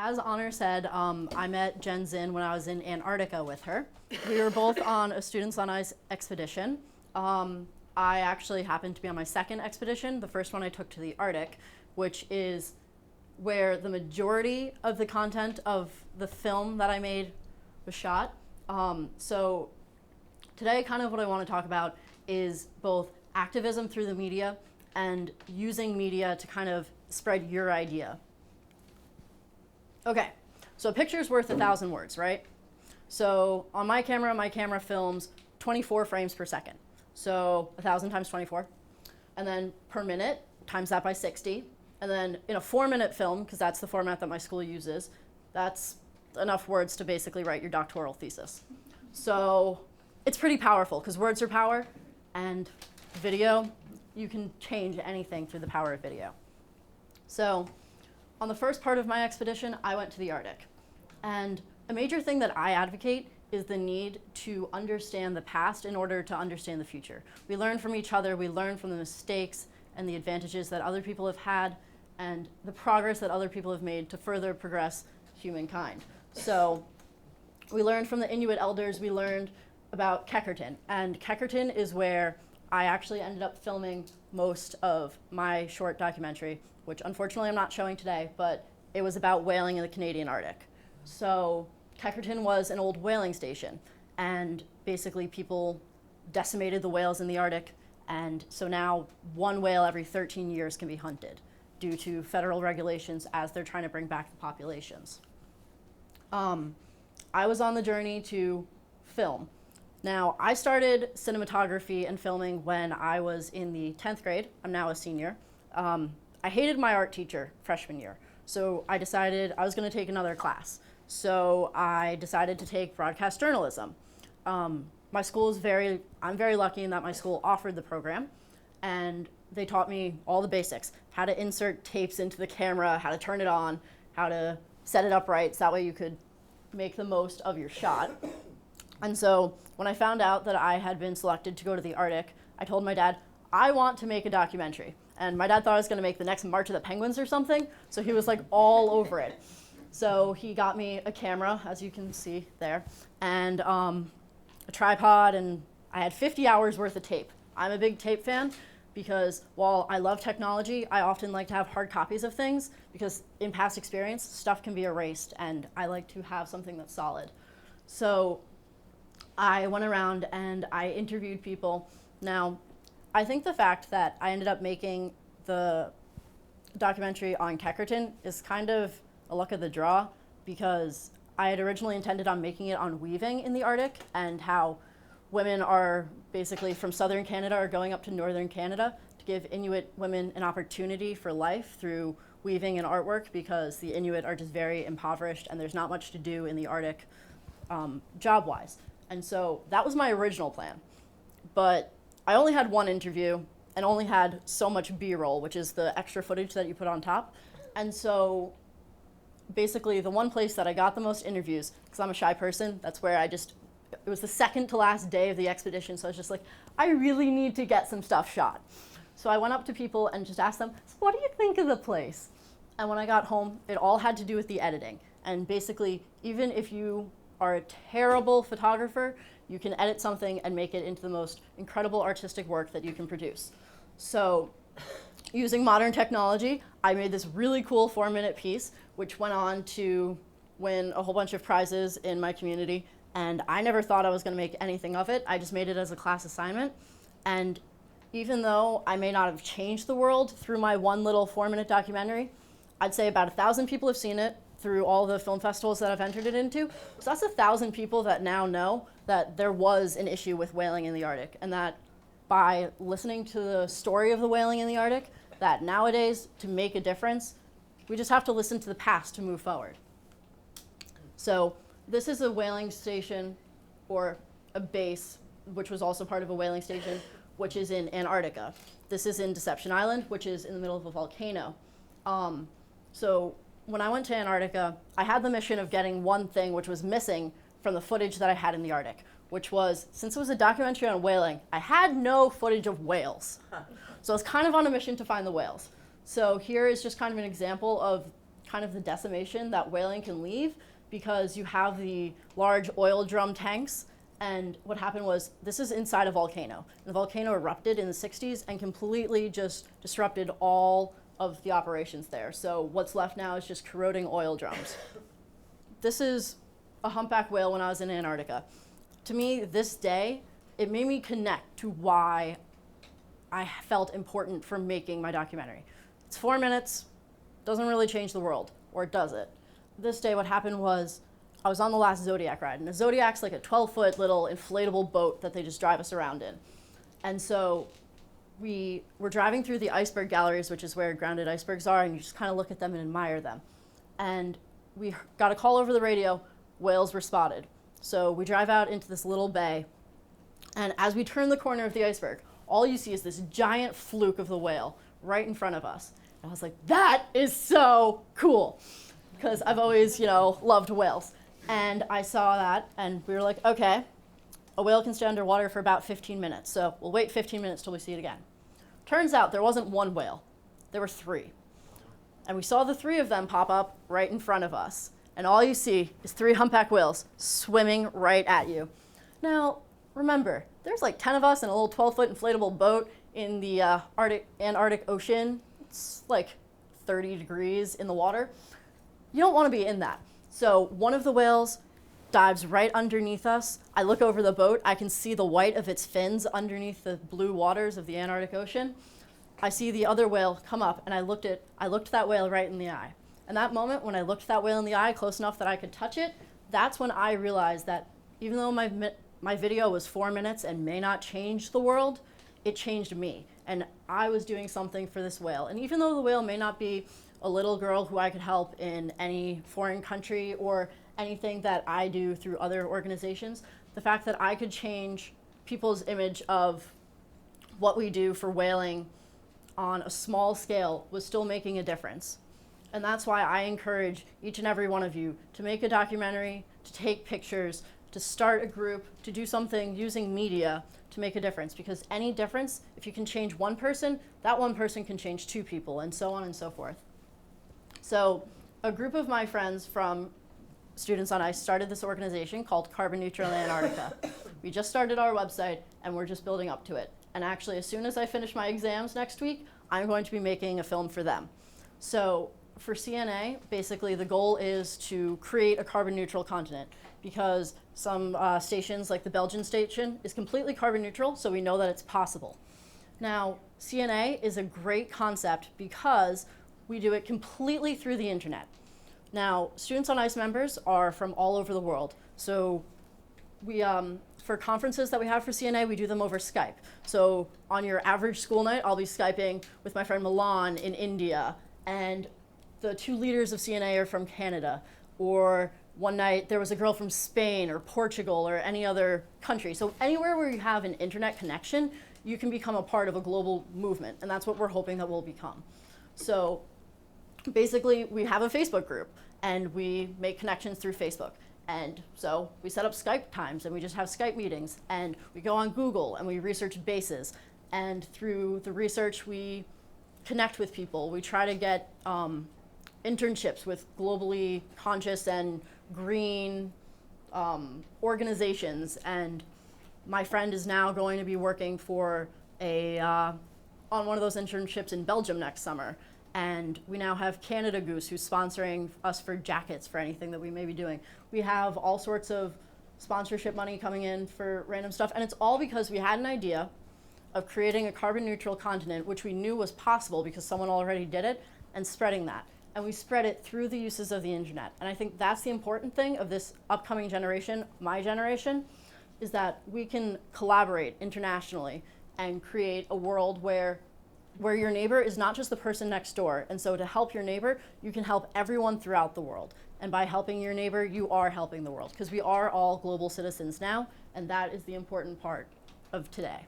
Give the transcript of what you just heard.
As Honor said, I met Jen Zinn when I was in Antarctica with her. We were both on a Students on Ice expedition. I actually happened to be on my second expedition, the first one I took to the Arctic, which is where the majority of the content of the film that I made was shot. So today, kind of what I want to talk about is both activism through the media and using media to kind of spread your idea. Okay, so a picture's worth 1,000 words, right? So on my camera films 24 frames per second. So 1,000 times 24. And then per minute, times that by 60. And then in a 4-minute film, because that's the format that my school uses, that's enough words to basically write your doctoral thesis. So it's pretty powerful, because words are power, and video, you can change anything through the power of video. So on the first part of my expedition, I went to the Arctic. And a major thing that I advocate is the need to understand the past in order to understand the future. We learn from each other, we learn from the mistakes and the advantages that other people have had and the progress that other people have made to further progress humankind. So we learned from the Inuit elders, we learned about Keckerton. And Keckerton is where I actually ended up filming most of my short documentary, which unfortunately I'm not showing today, but it was about whaling in the Canadian Arctic. So Keckerton was an old whaling station, and basically people decimated the whales in the Arctic, and so now one whale every 13 years can be hunted due to federal regulations as they're trying to bring back the populations. I was on the journey to film. Now, I started cinematography and filming when I was in the 10th grade. I'm now a senior. I hated my art teacher freshman year, so I decided I was going to take another class. So I decided to take broadcast journalism. My school is I'm very lucky in that my school offered the program, and they taught me all the basics, how to insert tapes into the camera, how to turn it on, how to set it up right, so that way you could make the most of your shot. And so when I found out that I had been selected to go to the Arctic, I told my dad, I want to make a documentary. And my dad thought I was going to make the next March of the Penguins or something, so he was like all over it. So he got me a camera, as you can see there, and a tripod, and I had 50 hours worth of tape. I'm a big tape fan because while I love technology, I often like to have hard copies of things because in past experience, stuff can be erased, and I like to have something that's solid. So I went around and I interviewed people. Now, I think the fact that I ended up making the documentary on Keckerton is kind of a luck of the draw, because I had originally intended on making it on weaving in the Arctic and how women are basically from southern Canada are going up to northern Canada to give Inuit women an opportunity for life through weaving and artwork, because the Inuit are just very impoverished and there's not much to do in the Arctic job-wise. And so that was my original plan. But I only had one interview and only had so much B-roll, which is the extra footage that you put on top. And so basically the one place that I got the most interviews, because I'm a shy person, that's where it was the second to last day of the expedition, so I was just like, I really need to get some stuff shot. So I went up to people and just asked them, so what do you think of the place? And when I got home, it all had to do with the editing. And basically, even if you are a terrible photographer, you can edit something and make it into the most incredible artistic work that you can produce. So using modern technology, I made this really cool 4-minute piece, which went on to win a whole bunch of prizes in my community. And I never thought I was going to make anything of it. I just made it as a class assignment. And even though I may not have changed the world through my one little 4-minute documentary, I'd say about 1,000 people have seen it through all the film festivals that I've entered it into. So that's 1,000 people that now know that there was an issue with whaling in the Arctic, and that by listening to the story of the whaling in the Arctic, that nowadays, to make a difference, we just have to listen to the past to move forward. So this is a whaling station, or a base, which was also part of a whaling station, which is in Antarctica. This is in Deception Island, which is in the middle of a volcano. So when I went to Antarctica, I had the mission of getting one thing which was missing from the footage that I had in the Arctic, which was, since it was a documentary on whaling, I had no footage of whales. So I was kind of on a mission to find the whales. So here is just kind of an example of kind of the decimation that whaling can leave, because you have the large oil drum tanks. And what happened was, this is inside a volcano. The volcano erupted in the 60s and completely just disrupted all of the operations there. So what's left now is just corroding oil drums. This is a humpback whale when I was in Antarctica. To me, this day, it made me connect to why I felt important for making my documentary. It's 4 minutes, doesn't really change the world, or does it? This day, what happened was, I was on the last Zodiac ride, and a Zodiac's like a 12-foot little inflatable boat that they just drive us around in. And so we were driving through the iceberg galleries, which is where grounded icebergs are, and you just kind of look at them and admire them. And we got a call over the radio, whales were spotted. So we drive out into this little bay, and as we turn the corner of the iceberg, all you see is this giant fluke of the whale right in front of us. And I was like, that is so cool, because I've always, loved whales. And I saw that, and we were like, okay, a whale can stay underwater for about 15 minutes, so we'll wait 15 minutes till we see it again. Turns out there wasn't one whale, there were 3. And we saw the 3 of them pop up right in front of us. And all you see is 3 humpback whales swimming right at you. Now, remember, there's like 10 of us in a little 12-foot inflatable boat in the Antarctic Ocean. It's like 30 degrees in the water. You don't want to be in that. So one of the whales dives right underneath us. I look over the boat. I can see the white of its fins underneath the blue waters of the Antarctic Ocean. I see the other whale come up, and I looked that whale right in the eye. And that moment when I looked that whale in the eye close enough that I could touch it, that's when I realized that even though my video was 4 minutes and may not change the world, it changed me. And I was doing something for this whale. And even though the whale may not be a little girl who I could help in any foreign country or anything that I do through other organizations, the fact that I could change people's image of what we do for whaling on a small scale was still making a difference. And that's why I encourage each and every one of you to make a documentary, to take pictures, to start a group, to do something using media to make a difference. Because any difference, if you can change one person, that one person can change 2 people, and so on and so forth. So a group of my friends from Students on Ice started this organization called Carbon Neutral Antarctica. We just started our website, and we're just building up to it. And actually, as soon as I finish my exams next week, I'm going to be making a film for them. So for CNA, basically the goal is to create a carbon neutral continent, because some stations, like the Belgian station, is completely carbon neutral, so we know that it's possible. Now, CNA is a great concept because we do it completely through the internet. Now, Students on Ice members are from all over the world. So we, for conferences that we have for CNA, we do them over Skype. So on your average school night, I'll be Skyping with my friend Milan in India, and the 2 leaders of CNA are from Canada. Or one night there was a girl from Spain or Portugal or any other country. So anywhere where you have an internet connection, you can become a part of a global movement, and that's what we're hoping that we'll become. So basically, we have a Facebook group, and we make connections through Facebook. And so we set up Skype times, and we just have Skype meetings, and we go on Google, and we research bases. And through the research, we connect with people. We try to get internships with globally conscious and green organizations. And my friend is now going to be working for on one of those internships in Belgium next summer. And we now have Canada Goose, who's sponsoring us for jackets for anything that we may be doing. We have all sorts of sponsorship money coming in for random stuff. And it's all because we had an idea of creating a carbon neutral continent, which we knew was possible because someone already did it, and spreading that. And we spread it through the uses of the internet. And I think that's the important thing of this upcoming generation, my generation, is that we can collaborate internationally and create a world where your neighbor is not just the person next door. And so to help your neighbor, you can help everyone throughout the world. And by helping your neighbor, you are helping the world, because we are all global citizens now, and that is the important part of today.